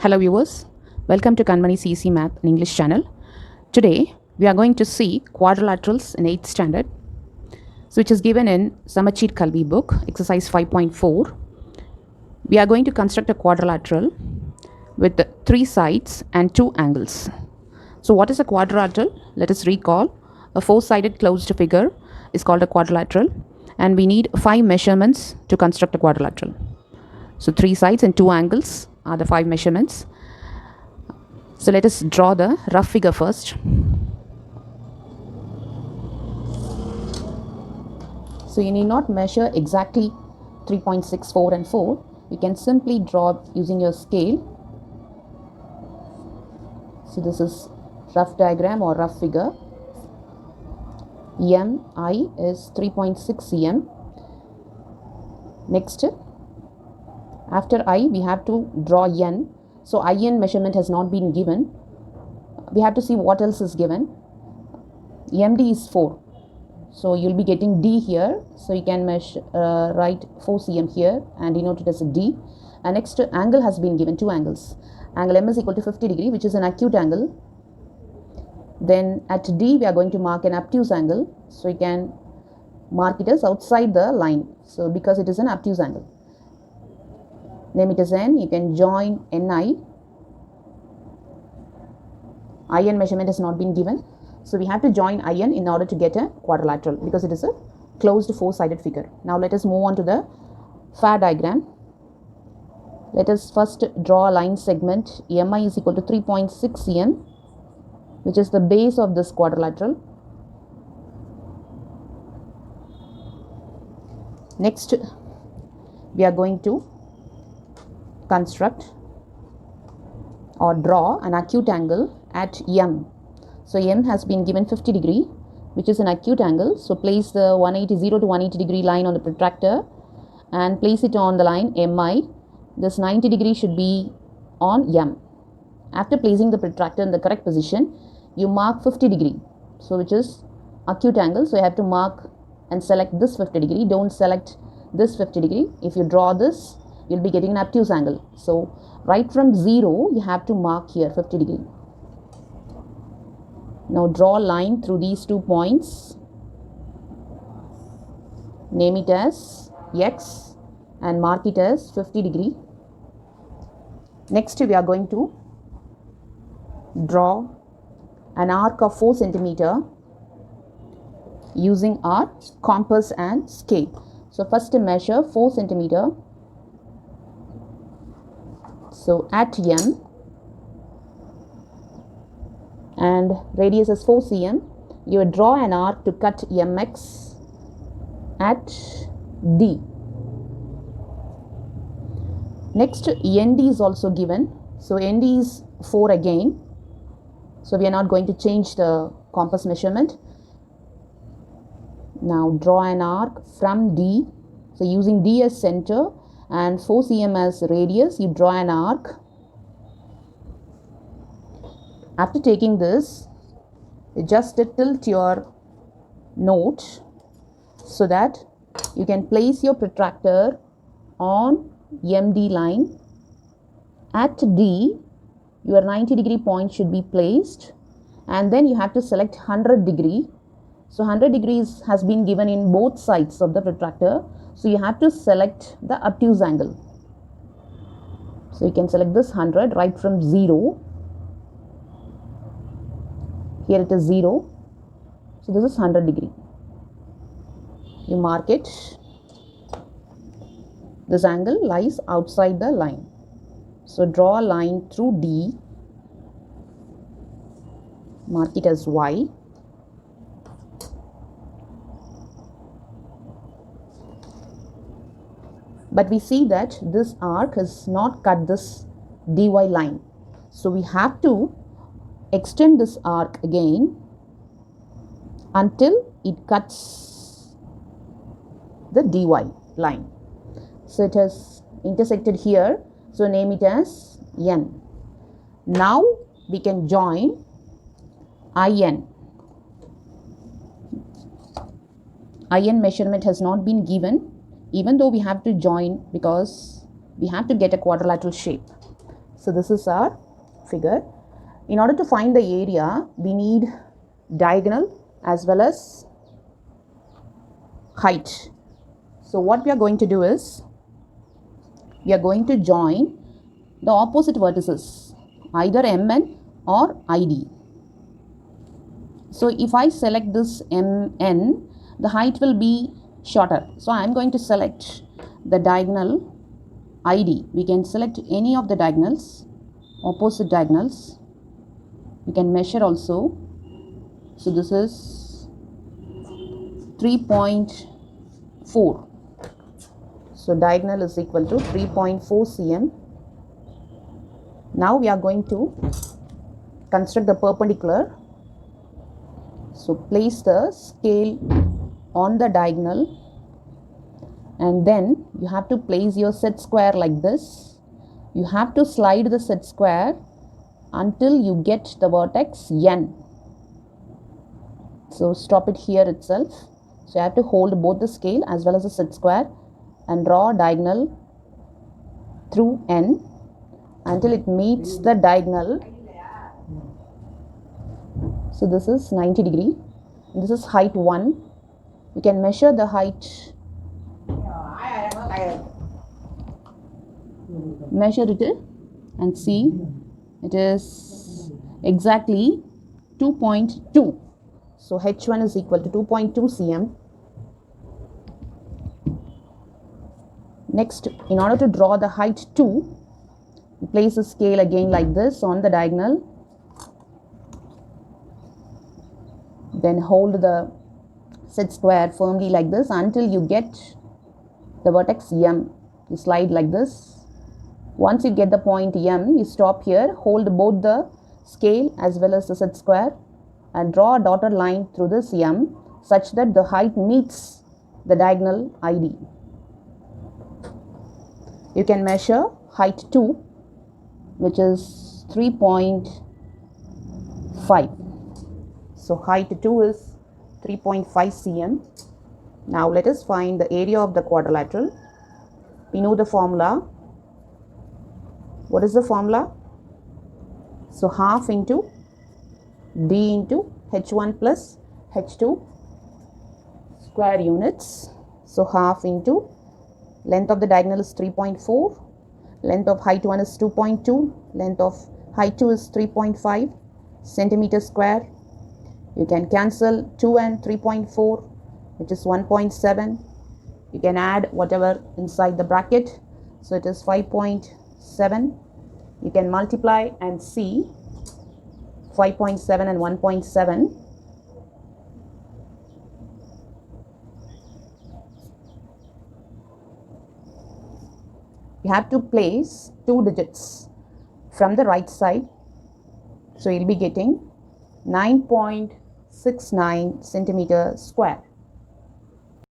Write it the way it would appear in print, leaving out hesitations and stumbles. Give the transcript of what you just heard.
Hello viewers, welcome to Kanmani CC Math and English channel. Today we are going to see quadrilaterals in 8th standard, which is given in Samachit Kalvi book, exercise 5.4. We are going to construct a quadrilateral with 3 sides and 2 angles. So what is a quadrilateral? Let us recall. A 4-sided closed figure is called a quadrilateral, and we need 5 measurements to construct a quadrilateral. So 3 sides and 2 angles are the 5 measurements. So let us draw the rough figure first. So you need not measure exactly 3.64 and 4. You can simply draw using your scale. So this is rough diagram or rough figure. MI is 3.6 cm. Next, after I, we have to draw N. So IN measurement has not been given. We have to see what else is given. MD is 4. So you'll be getting D here. So you can write 4 cm here and denote it as a D. And next, angle has been given, 2 angles. Angle M is equal to 50 degree, which is an acute angle. Then at D, we are going to mark an obtuse angle. So you can mark it as outside the line. So because it is an obtuse angle. Name it as N. You can join NI. IN measurement has not been given. So we have to join IN in order to get a quadrilateral because it is a closed 4-sided figure. Now let us move on to the FAR diagram. Let us first draw a line segment. MI is equal to 3.6 cm, which is the base of this quadrilateral. Next, we are going to construct or draw an acute angle at M. So M has been given 50 degree, which is an acute angle. So place the 0 to 180 degree line on the protractor and place it on the line MI. This 90 degree should be on M. After placing the protractor in the correct position, you mark 50 degree, so which is acute angle. So you have to mark and select this 50 degree. Don't select this 50 degree. If you draw this, you'll be getting an obtuse angle. So right from 0, you have to mark here 50 degree. Now draw a line through these 2 points. Name it as X and mark it as 50 degree. Next, we are going to draw an arc of 4 centimeter using our compass and scale. So first measure 4 centimeter. So at M and radius is 4 cm, you will draw an arc to cut MX at D. Next, ND is also given. So ND is 4 again. So we are not going to change the compass measurement. Now draw an arc from D. So using D as center and 4 cm as radius, you draw an arc. After taking this, just tilt your note so that you can place your protractor on MD line. At D, your 90 degree point should be placed, and then you have to select 100 degree. So 100 degrees has been given in both sides of the protractor. So you have to select the obtuse angle. So you can select this 100 right from 0. Here it is 0. So this is 100 degree. You mark it. This angle lies outside the line. So draw a line through D. Mark it as Y. But we see that this arc has not cut this dy line. So we have to extend this arc again until it cuts the dy line. So it has intersected here. So name it as N. Now we can join IN. IN measurement has not been given, even though we have to join because we have to get a quadrilateral shape. So this is our figure. In order to find the area, we need diagonal as well as height. So what we are going to do is, we are going to join the opposite vertices, either MN or ID. So if I select this MN, the height will be shorter. So I am going to select the diagonal ID. We can select any of the diagonals, opposite diagonals. We can measure also. So this is 3.4. So diagonal is equal to 3.4 cm. Now we are going to construct the perpendicular. So place the scale on the diagonal, and then you have to place your set square like this. You have to slide the set square until you get the vertex N. So stop it here itself. So you have to hold both the scale as well as the set square and draw a diagonal through N until it meets the diagonal. So this is 90 degree. This is height 1. You can measure the height. Measure it and see. It is exactly 2.2. So H1 is equal to 2.2 cm. Next, in order to draw the height 2, place the scale again like this on the diagonal. Then hold the set square firmly like this until you get the vertex M. You slide like this. Once you get the point M, you stop here, hold both the scale as well as the set square and draw a dotted line through this M such that the height meets the diagonal ID. You can measure height 2, which is 3.5. So height 2 is 3.5 cm. Now let us find the area of the quadrilateral. We know the formula. What is the formula? So half into D into H1 plus H2 square units. So half into length of the diagonal is 3.4, length of height 1 is 2.2, length of height 2 is 3.5 centimeter square. You can cancel 2 and 3.4, which is 1.7. You can add whatever inside the bracket. So it is 5.7. You can multiply and see 5.7 and 1.7. You have to place 2 digits from the right side. So you'll be getting 9.69 centimeter square.